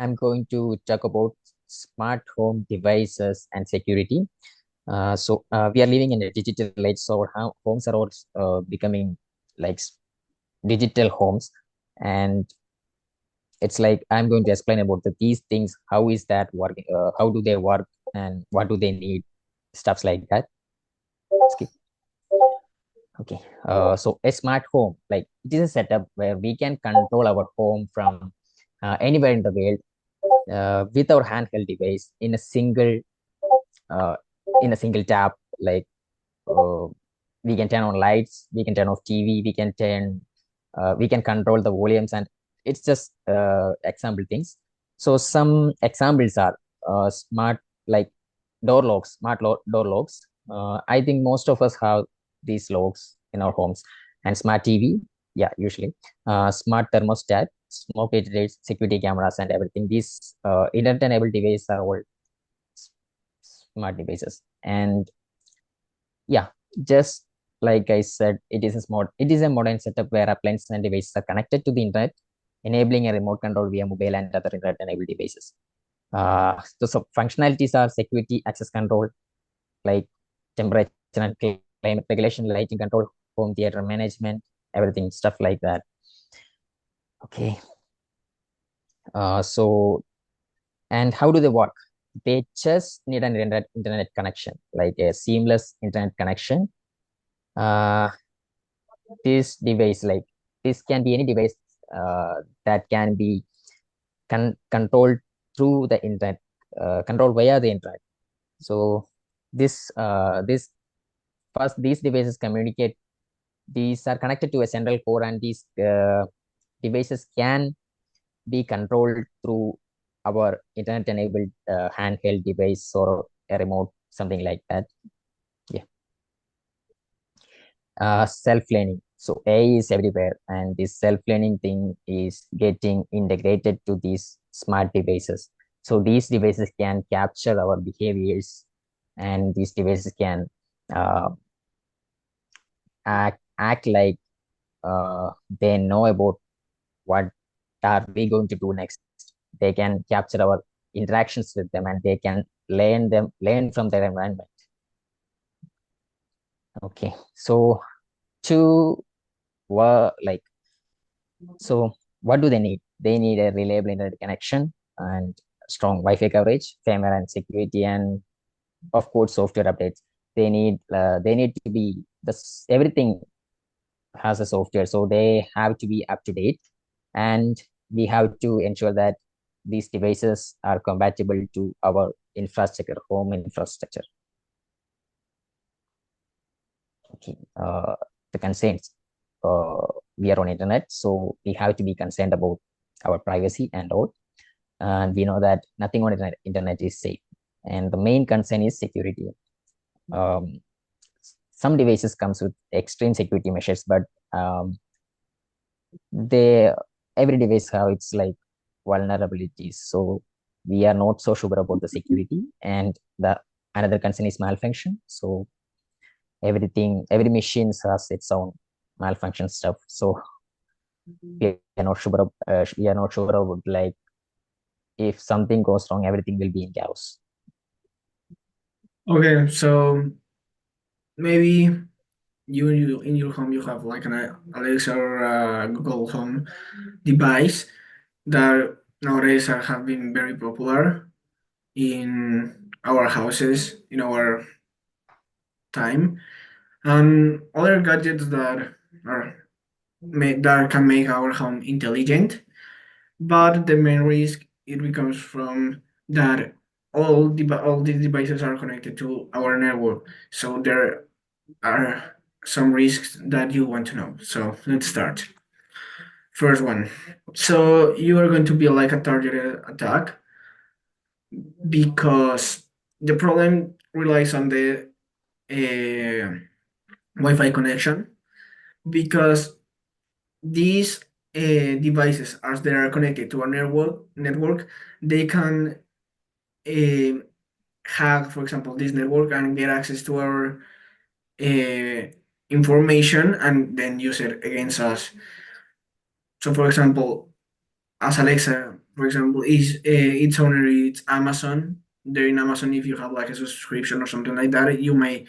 I'm going to talk about smart home devices and security. We are living in a digital age, so our homes are all becoming like digital homes, and it's like I'm going to explain about these things. How is that working? How do they work, and what do they need? Stuffs like that. Skip. Okay. So a smart home, like it is a setup where we can control our home from anywhere in the world with our handheld device uh, in a single tap. Like uh, we can turn on lights, we can turn off TV, we can control the volumes, and it's just example things. So some examples are smart, like door locks. I think most of us have these locks in our homes, and smart TV. Yeah, usually smart thermostat, smoke detectors, security cameras, and everything. These internet-enabled devices are all smart devices, and yeah, just like I said, it is a modern setup where appliances and devices are connected to the internet, enabling a remote control via mobile and other internet-enabled devices. So functionalities are security, access control, like temperature and climate regulation, lighting control, home theater management, everything, stuff like that. Okay. So and how do they work? They just need an internet connection, like a seamless internet connection. Uh, this device, like this can be any device that can be controlled through the internet, controlled via the internet. So this first, these devices communicate. These are connected to a central core, and these devices can be controlled through our internet-enabled handheld device or a remote, something like that. Yeah. Self-learning. So AI is everywhere, and this self-learning thing is getting integrated to these smart devices. So these devices can capture our behaviors, and these devices can uh, act like they know about what are we going to do next. They can capture our interactions with them, and they can learn from their environment. Okay, so to like so what do they need? They need a reliable internet connection and strong Wi-Fi coverage, firmware and security, and of course software updates. They need to be everything has a software, so they have to be up to date, and we have to ensure that these devices are compatible to our infrastructure, home infrastructure. Okay. The concerns. We are on internet, so we have to be concerned about our privacy and all. And we know that nothing on internet is safe. And the main concern is security. Um, some devices comes with extreme security measures, but they every device have its like vulnerabilities. So we are not so sure about the security. And the another concern is malfunction. So every machine has its own malfunction stuff. So we are not sure about, like, if something goes wrong, everything will be in chaos. Okay, so maybe you in your home you have like an Alexa or Google Home device that nowadays have been very popular in our houses in our time, and other gadgets that are that can make our home intelligent. But the main risk it becomes from that all these devices are connected to our network, so there are some risks that you want to know. So let's start. First one. So you are going to be like a targeted attack because the problem relies on the Wi-Fi connection, because these devices, as they are connected to a network, they can uh, hack, for example, this network and get access to our uh, information and then use it against us. So, for example, as Alexa for example, is its owner, it's Amazon. There in Amazon, if you have like a subscription or something like that, you may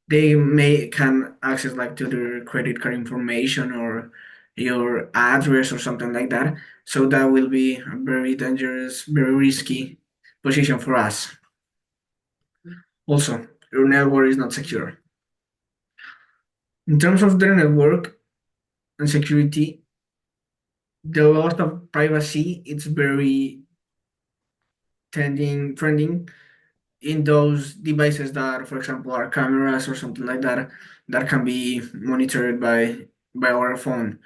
they may can access like to their credit card information or your address or something like that. So that will be a very dangerous, very risky position for us. Also, your network is not secure. In terms of their network and security, the loss of privacy it's very trending in those devices that, for example, are cameras or something like that that can be monitored by our phone.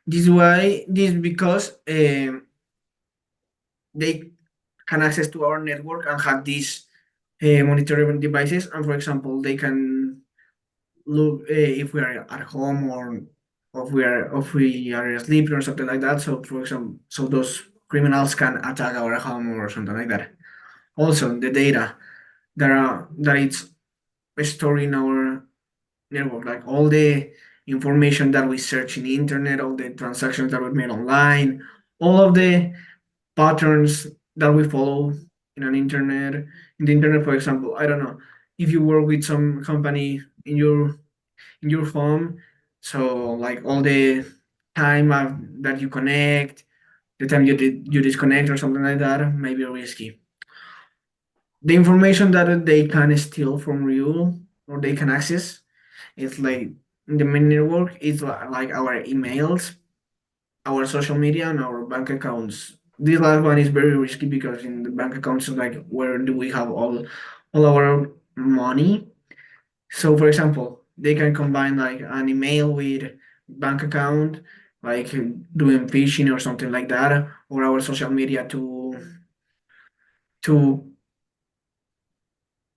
This because they can access to our network and have these monitoring devices, and for example, they can look if we are at home or if we are sleeping or something like that. So, for example, so those criminals can attack our home or something like that. Also, the data that it's stored in our network, like all the information that we search in the internet, all the transactions that we made online, all of the patterns that we follow in the internet. For example, I don't know if you work with some company in your home, so like all the time that you connect, the time you disconnect or something like that may be risky. The information that they can steal from you or they can access, it's like in the main network is like our emails, our social media, and our bank accounts. This last one is very risky because in the bank accounts is like where do we have all our money. So for example, they can combine like an email with bank account, like doing phishing or something like that, or our social media to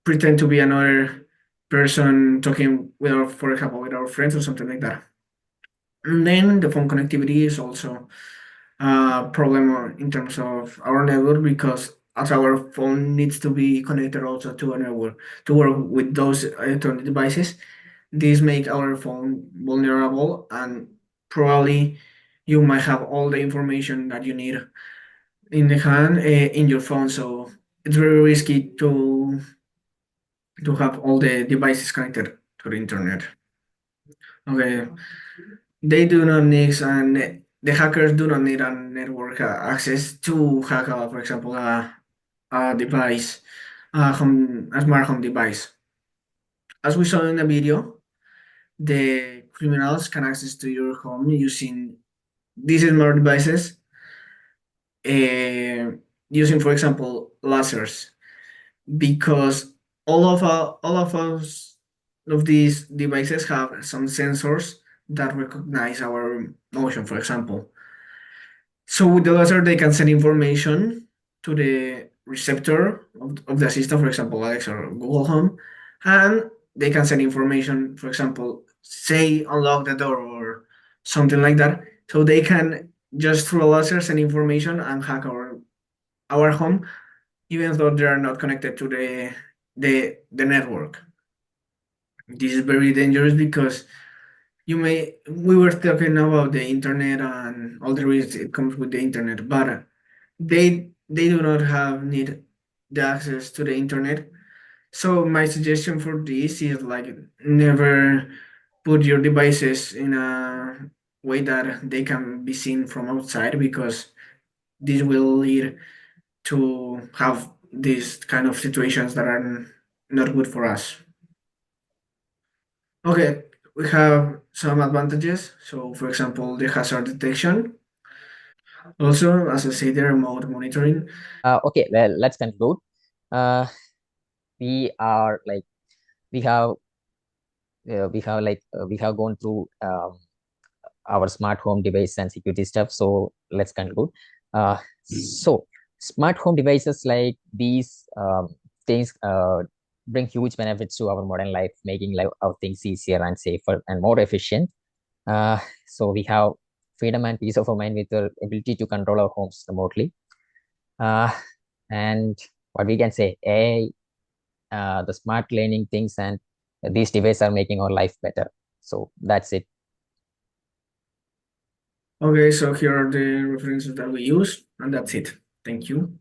pretend to be another person talking with our, for example, with our friends or something like that. And then the phone connectivity is also problem in terms of our network because as our phone needs to be connected also to a network to work with those electronic devices, these make our phone vulnerable and probably you might have all the information that you need in the hand in your phone. So it's very risky to have all the devices connected to the internet. Okay, they do not need and the hackers do not need a network access to hack, for example, a device, a smart home device. As we saw in the video, the criminals can access to your home using these smart devices, uh, using, for example, lasers, because all of us of these devices have some sensors that recognize our motion, for example. So with the laser, they can send information to the receptor of the assistant, for example, Alexa or Google Home, and they can send information, for example, say unlock the door or something like that. So they can just through a laser send information and hack our home, even though they are not connected to the network. This is very dangerous because we were talking about the internet and all the risks it comes with the internet, but they do not have need the access to the internet. So my suggestion for this is like never put your devices in a way that they can be seen from outside because this will lead to have these kind of situations that are not good for us. Okay, we have some advantages. So, for example, the hazard detection. Also, as I say, the remote monitoring. Okay, well, let's conclude. Uh, we are like we have gone through our smart home device and security stuff. So let's conclude. So smart home devices like these things bring huge benefits to our modern life, making life our things easier and safer and more efficient. So we have freedom and peace of our mind with the ability to control our homes remotely. Uh, and what we can say, the smart learning things and these devices are making our life better. So that's it. Okay, so here are the references that we use. And that's it. Thank you.